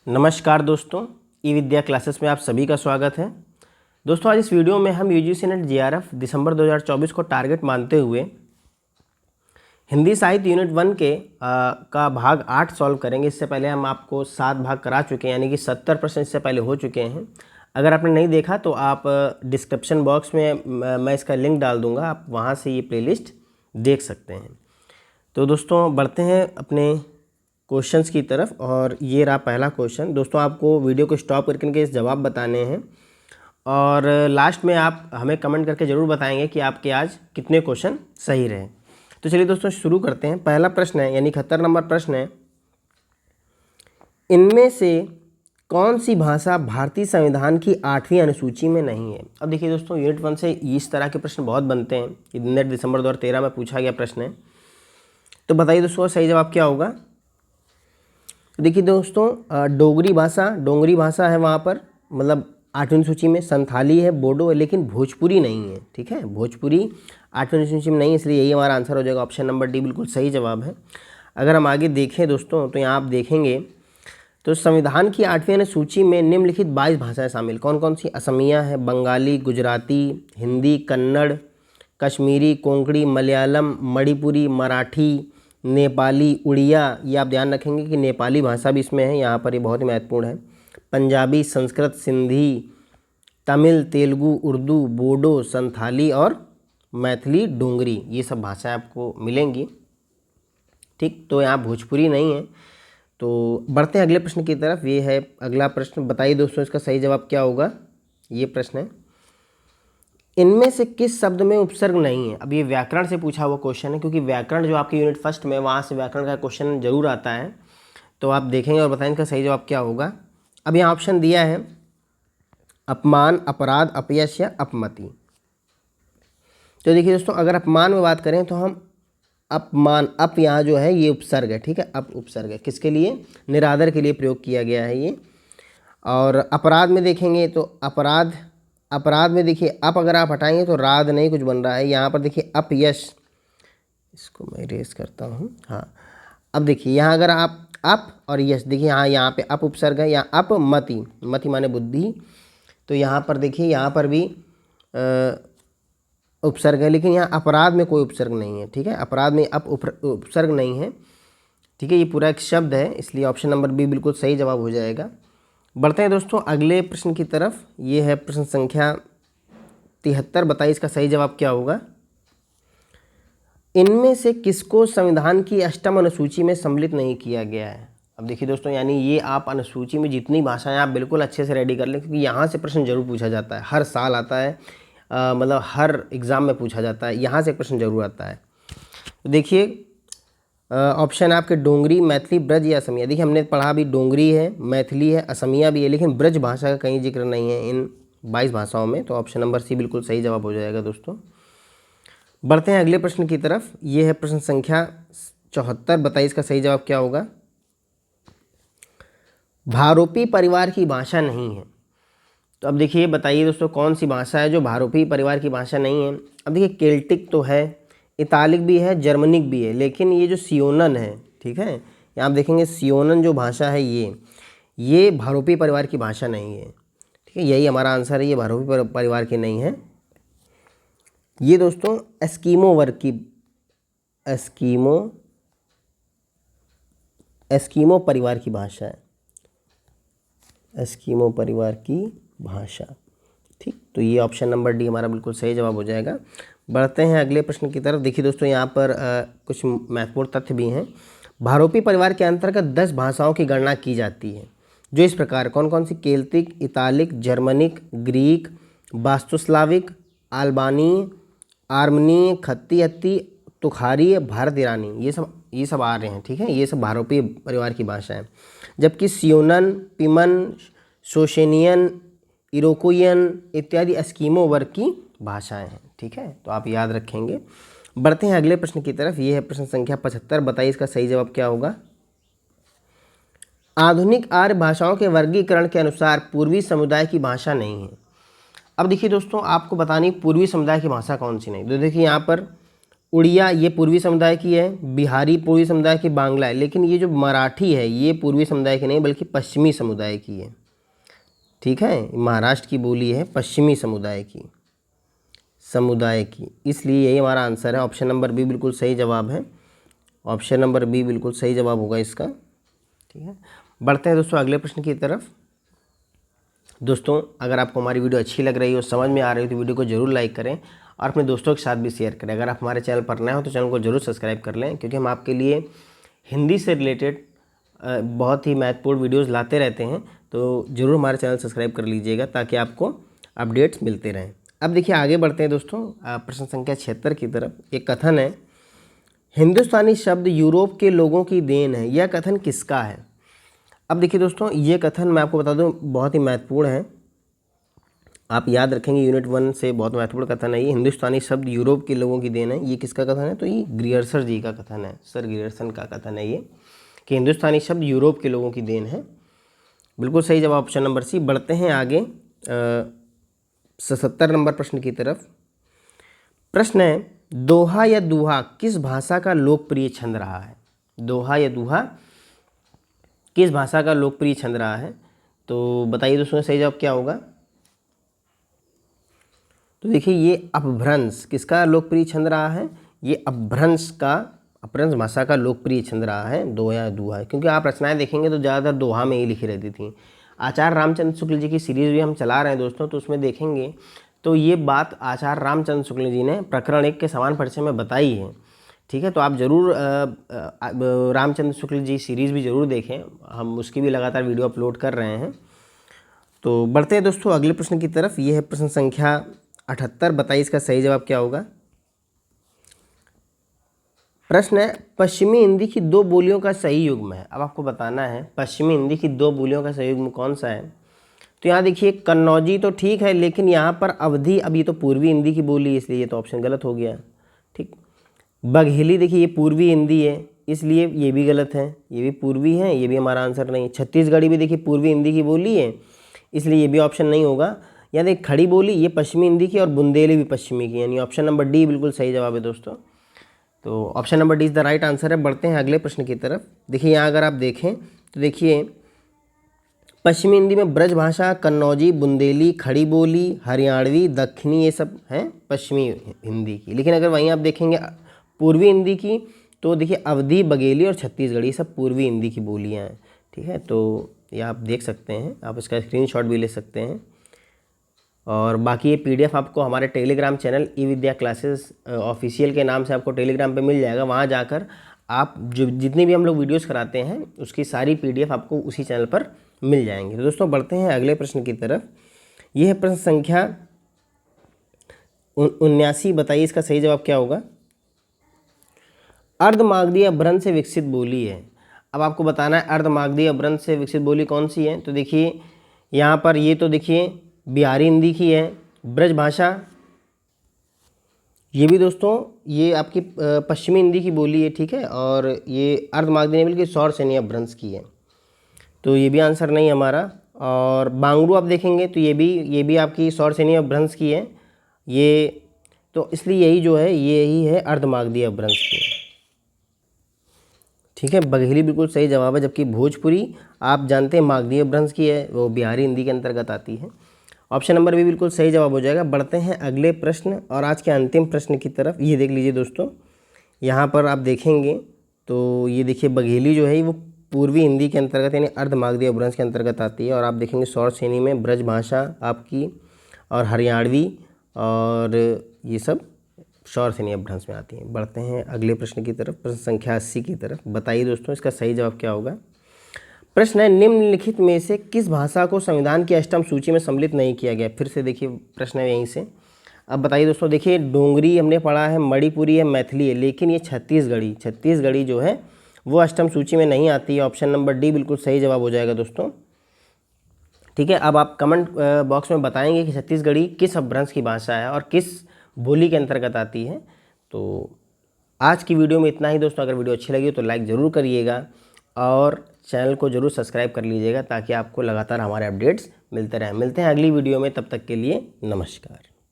नमस्कार दोस्तों, ई विद्या क्लासेस में आप सभी का स्वागत है। दोस्तों आज इस वीडियो में हम यूजीसी नेट जेआरएफ दिसंबर 2024 को टारगेट मानते हुए हिंदी साहित्य यूनिट 1 के का भाग 8 सॉल्व करेंगे। इससे पहले हम आपको 7 भाग करा चुके हैं, यानी कि 70% इससे पहले हो चुके हैं। अगर आपने नहीं देखा तो आप डिस्क्रिप्शन बॉक्स में मैं इसका लिंक डाल दूँगा, आप वहाँ से ये प्लेलिस्ट देख सकते हैं। तो दोस्तों बढ़ते हैं अपने क्वेश्चंस की तरफ, और ये रहा पहला क्वेश्चन। दोस्तों आपको वीडियो को स्टॉप करके इस जवाब बताने हैं, और लास्ट में आप हमें कमेंट करके ज़रूर बताएंगे कि आपके आज कितने क्वेश्चन सही रहे। तो चलिए दोस्तों शुरू करते हैं। पहला प्रश्न है, यानी 71 नंबर प्रश्न है, इनमें से कौन सी भाषा भारतीय संविधान की 8वीं अनुसूची में नहीं है। अब देखिए दोस्तों, यूनिट 1 से इस तरह के प्रश्न बहुत बनते हैं। नेट दिसंबर 2013 में पूछा गया प्रश्न है। तो बताइए दोस्तों सही जवाब क्या होगा। देखिए दोस्तों, डोगरी भाषा है वहाँ पर, मतलब 8वीं सूची में। संथाली है, बोडो है, लेकिन भोजपुरी नहीं है। ठीक है, भोजपुरी 8वीं सूची में नहीं है, इसलिए यही हमारा आंसर हो जाएगा। ऑप्शन नंबर डी बिल्कुल सही जवाब है। अगर हम आगे देखें दोस्तों, तो यहाँ आप देखेंगे तो संविधान की 8वीं अनुसूची में निम्नलिखित 22 भाषाएँ शामिल। कौन कौन सी? असमिया है, बंगाली, गुजराती, हिंदी, कन्नड़, कश्मीरी, कोंकणी, मलयालम, मणिपुरी, मराठी, नेपाली, उड़िया। ये आप ध्यान रखेंगे कि नेपाली भाषा भी इसमें है, यहाँ पर ये बहुत ही महत्वपूर्ण है। पंजाबी, संस्कृत, सिंधी, तमिल, तेलुगु, उर्दू, बोडो, संथाली और मैथिली, डोंगरी, ये सब भाषाएं आपको मिलेंगी। ठीक, तो यहाँ भोजपुरी नहीं है। तो बढ़ते हैं अगले प्रश्न की तरफ। ये है अगला प्रश्न। बताइए दोस्तों इसका सही जवाब क्या होगा। ये प्रश्न है, इनमें से किस शब्द में उपसर्ग नहीं है। अब ये व्याकरण से पूछा हुआ क्वेश्चन है, क्योंकि व्याकरण जो आपके यूनिट 1 में, वहाँ से व्याकरण का क्वेश्चन जरूर आता है। तो आप देखेंगे और बताएं इनका सही जवाब क्या होगा। अब यहाँ ऑप्शन दिया है, अपमान, अपराध, अपयश या अपमति। तो देखिए दोस्तों, अगर अपमान में बात करें तो हम अपमान, अप यहाँ जो है ये उपसर्ग है। ठीक है, अप उपसर्ग है, किसके लिए? निरादर के लिए प्रयोग किया गया है ये। और अपराध में देखेंगे तो अपराध में देखिए अप अगर आप हटाएंगे तो राध नहीं कुछ बन रहा है। यहाँ पर देखिए अपयश, इसको मैं इरेज करता हूँ। हाँ, अब देखिए यहाँ अगर आप अप और यश, देखिए हाँ यहाँ पे अप उपसर्ग है, यहाँ अपमति, मति माने बुद्धि। तो यहाँ पर देखिए यहाँ पर भी उपसर्ग है, लेकिन यहाँ अपराध में कोई उपसर्ग नहीं है। ठीक है, अपराध में अप उपसर्ग नहीं है। ठीक है, ये पूरा एक शब्द है, इसलिए ऑप्शन नंबर बी बिल्कुल सही जवाब हो जाएगा। बढ़ते हैं दोस्तों अगले प्रश्न की तरफ। ये है प्रश्न संख्या 73। बताइए इसका सही जवाब क्या होगा। इनमें से किसको संविधान की 8वीं अनुसूची में सम्मिलित नहीं किया गया है। अब देखिए दोस्तों, यानी ये आप अनुसूची में जितनी भाषाएं आप बिल्कुल अच्छे से रेडी कर लें, क्योंकि यहाँ से प्रश्न जरूर पूछा जाता है, हर साल आता है, मतलब हर एग्ज़ाम में पूछा जाता है, यहाँ से प्रश्न जरूर आता है। तो देखिए ऑप्शन है आपके डोंगरी, मैथिली, ब्रज या असमिया। देखिए हमने पढ़ा भी, डोंगरी है, मैथिली है, असमिया भी है, लेकिन ब्रज भाषा का कहीं जिक्र नहीं है इन 22 भाषाओं में। तो ऑप्शन नंबर सी बिल्कुल सही जवाब हो जाएगा दोस्तों। बढ़ते हैं अगले प्रश्न की तरफ। ये है प्रश्न संख्या 74। बताइए इसका सही जवाब क्या होगा। भारोपी परिवार की भाषा नहीं है। तो अब देखिए बताइए दोस्तों कौन सी भाषा है जो भारोपी परिवार की भाषा नहीं है। अब देखिए केल्टिक तो है, इतालिक भी है, जर्मनिक भी है, लेकिन ये जो सियोनन है, ठीक है, यहाँ आप देखेंगे सियोनन जो भाषा है ये भारोपी परिवार की भाषा नहीं है। ठीक है, यही हमारा आंसर है, ये भारोपी परिवार की नहीं है। ये दोस्तों एस्कीमो वर्ग की, एस्कीमो परिवार की भाषा है, एस्कीमो परिवार की भाषा। ठीक, तो ये ऑप्शन नंबर डी हमारा बिल्कुल सही जवाब हो जाएगा। बढ़ते हैं अगले प्रश्न की तरफ। देखिए दोस्तों यहाँ पर कुछ महत्वपूर्ण तथ्य भी हैं। भारोपी परिवार के अंतर्गत 10 भाषाओं की गणना की जाती है, जो इस प्रकार कौन कौन सी? केल्तिक, इतालिक, जर्मनिक, ग्रीक, वास्तुस्लाविक, अल्बानी, आर्मनी, खत्ती हत्ती, तुखारी, भारत ईरानी, ये सब आ रहे हैं। ठीक है, ये सब भारोपी परिवार की भाषा है। जबकि सियोनन, पिमन, शोशेनियन, इरोकोयन इत्यादि एस्कीमो वर्ग की भाषाएं हैं। ठीक है, तो आप याद रखेंगे। बढ़ते हैं अगले प्रश्न की तरफ। ये है प्रश्न संख्या 75। बताइए इसका सही जवाब क्या होगा। आधुनिक आर्य भाषाओं के वर्गीकरण के अनुसार पूर्वी समुदाय की भाषा नहीं है। अब देखिए दोस्तों, आपको बतानी पूर्वी समुदाय की भाषा कौन सी नहीं। तो देखिए यहाँ पर उड़िया ये पूर्वी समुदाय की है, बिहारी पूर्वी समुदाय की, बांग्ला है, लेकिन ये जो मराठी है ये पूर्वी समुदाय की नहीं बल्कि पश्चिमी समुदाय की है। ठीक है, महाराष्ट्र की बोली है, पश्चिमी समुदाय की, इसलिए यही हमारा आंसर है। ऑप्शन नंबर बी बिल्कुल सही जवाब है। ऑप्शन नंबर बी बिल्कुल सही जवाब होगा इसका। ठीक है, बढ़ते हैं दोस्तों अगले प्रश्न की तरफ। दोस्तों अगर आपको हमारी वीडियो अच्छी लग रही हो, समझ में आ रही हो तो वीडियो को जरूर लाइक करें और अपने दोस्तों के साथ भी शेयर करें। अगर आप हमारे चैनल पर नए हो तो चैनल को जरूर सब्सक्राइब कर लें, क्योंकि हम आपके लिए हिंदी से रिलेटेड बहुत ही महत्वपूर्ण वीडियोस लाते रहते हैं। तो ज़रूर हमारे चैनल सब्सक्राइब कर लीजिएगा ताकि आपको अपडेट्स मिलते रहें। अब देखिए आगे बढ़ते हैं दोस्तों प्रश्न संख्या 76 की तरफ। एक कथन है, हिंदुस्तानी शब्द यूरोप के लोगों की देन है, यह कथन किसका है? अब देखिए दोस्तों ये कथन मैं आपको बता दूं बहुत ही महत्वपूर्ण है, आप याद रखेंगे यूनिट 1 से, बहुत महत्वपूर्ण कथन है ये। हिंदुस्तानी शब्द यूरोप के लोगों की देन है, ये किसका कथन है? तो ये ग्रियर्सन जी का कथन है, सर ग्रियर्सन का कथन है ये, कि हिंदुस्तानी शब्द यूरोप के लोगों की देन है। बिल्कुल सही जवाब ऑप्शन नंबर सी। बढ़ते हैं आगे 77 नंबर प्रश्न की तरफ। प्रश्न है, दोहा या दुहा किस भाषा का लोकप्रिय छंद रहा है? दोहा या दुहा किस भाषा का लोकप्रिय छंद रहा है? तो बताइए दोस्तों सही जवाब क्या होगा? तो देखिए ये अपभ्रंश किसका लोकप्रिय छंद रहा है? ये अपभ्रंश भाषा का लोकप्रिय छंद रहा है दोहा या दुहा, क्योंकि आप रचनाएं देखेंगे तो ज़्यादातर दोहा में ही लिखी रहती थी। आचार्य रामचंद्र शुक्ल जी की सीरीज़ भी हम चला रहे हैं दोस्तों, तो उसमें देखेंगे तो ये बात आचार्य रामचंद्र शुक्ल जी ने प्रकरण 1 के समान परिचय में बताई है। ठीक है, तो आप ज़रूर रामचंद्र शुक्ल जी सीरीज़ भी ज़रूर देखें, हम उसकी भी लगातार वीडियो अपलोड कर रहे हैं। तो बढ़ते हैं दोस्तों अगले प्रश्न की तरफ। ये है प्रश्न संख्या 78। बताइए इसका सही जवाब क्या होगा? प्रश्न है, पश्चिमी हिंदी की 2 बोलियों का सही युग्म है। अब आपको बताना है पश्चिमी हिंदी की 2 बोलियों का सही युग्म कौन सा है। तो यहाँ देखिए कन्नौजी तो ठीक है, लेकिन यहाँ पर अवधी, अब ये तो पूर्वी हिंदी की बोली है इसलिए ये तो ऑप्शन गलत हो गया। ठीक, बघेली देखिए ये पूर्वी हिंदी है इसलिए ये भी गलत है, ये भी पूर्वी है, ये भी हमारा आंसर नहीं। छत्तीसगढ़ी भी देखिए पूर्वी हिंदी की बोली है इसलिए ये भी ऑप्शन नहीं होगा। यानी खड़ी बोली ये पश्चिमी हिंदी की और बुंदेली भी पश्चिमी की, यानी ऑप्शन नंबर डी बिल्कुल सही जवाब है दोस्तों। तो option number D is the right answer है। बढ़ते हैं अगले प्रश्न की तरफ। देखिए यहाँ अगर आप देखें तो देखिए पश्चिमी हिंदी में ब्रज भाषा, कन्नौजी, बुंदेली, खड़ी बोली, हरियाणवी, दक्षिणी, ये सब हैं पश्चिमी हिंदी की। लेकिन अगर वहीं आप देखेंगे पूर्वी हिंदी की तो देखिए अवधी, बघेली और छत्तीसगढ़ी ये सब पूर्वी हिंदी की बोलियाँ हैं। ठीक है, तो ये आप देख सकते हैं, आप इसका स्क्रीनशॉट भी ले सकते हैं। और बाकी ये PDF आपको हमारे टेलीग्राम चैनल ई विद्या क्लासेस ऑफिशियल के नाम से आपको टेलीग्राम पे मिल जाएगा। वहाँ जाकर आप जो जितनी भी हम लोग वीडियोस कराते हैं उसकी सारी PDF आपको उसी चैनल पर मिल जाएंगे। तो दोस्तों बढ़ते हैं अगले प्रश्न की तरफ। यह है प्रश्न संख्या 79। बताइए इसका सही जवाब क्या होगा? अर्धमागधी अपभ्रंश से विकसित बोली है। अब आपको बताना है अर्धमागधी अपभ्रंश से विकसित बोली कौन सी है। तो देखिए यहाँ पर ये तो देखिए बिहारी हिंदी की है। ब्रज भाषा ये भी दोस्तों ये आपकी पश्चिमी हिंदी की बोली है। ठीक है, और ये अर्धमागधी नहीं बल्कि सौर सैनी अपभ्रंश की है, तो ये भी आंसर नहीं हमारा। और बांगड़ू आप देखेंगे तो ये भी आपकी सौर सैनी अपभ्रंश की है ये, तो इसलिए यही जो है यही है अर्धमागधी अपभ्रंश की। ठीक है, बघेली बिल्कुल सही जवाब है, जबकि भोजपुरी आप जानते हैं मागधी अपभ्रंश की है, वो बिहारी हिंदी के अंतर्गत आती है। ऑप्शन नंबर भी बिल्कुल सही जवाब हो जाएगा। बढ़ते हैं अगले प्रश्न और आज के अंतिम प्रश्न की तरफ। ये देख लीजिए दोस्तों, यहाँ पर आप देखेंगे तो ये देखिए बघेली जो है वो पूर्वी हिंदी के अंतर्गत यानी अर्धमागधी अपभ्रंश के अंतर्गत आती है। और आप देखेंगे सौर सैनी में ब्रज भाषा आपकी और हरियाणवी और ये सब सौर सैनी अपभ्रंश में आती हैं। बढ़ते हैं अगले प्रश्न की तरफ, प्रश्न संख्या 80 की तरफ। बताइए दोस्तों इसका सही जवाब क्या होगा? प्रश्न है, निम्नलिखित में से किस भाषा को संविधान की अष्टम सूची में सम्मिलित नहीं किया गया? फिर से देखिए प्रश्न है यहीं से। अब बताइए दोस्तों, देखिए डोंगरी हमने पढ़ा है, मणिपुरी है, मैथिली है, लेकिन ये छत्तीसगढ़ी जो है वो अष्टम सूची में नहीं आती है। ऑप्शन नंबर डी बिल्कुल सही जवाब हो जाएगा दोस्तों। ठीक है, अब आप कमेंट बॉक्स में बताएंगे कि छत्तीसगढ़ी किस अपभ्रंश की भाषा है और किस बोली के अंतर्गत आती है। तो आज की वीडियो में इतना ही दोस्तों। अगर वीडियो अच्छी लगी तो लाइक ज़रूर करिएगा और चैनल को ज़रूर सब्सक्राइब कर लीजिएगा ताकि आपको लगातार हमारे अपडेट्स मिलते रहें। मिलते हैं अगली वीडियो में, तब तक के लिए नमस्कार।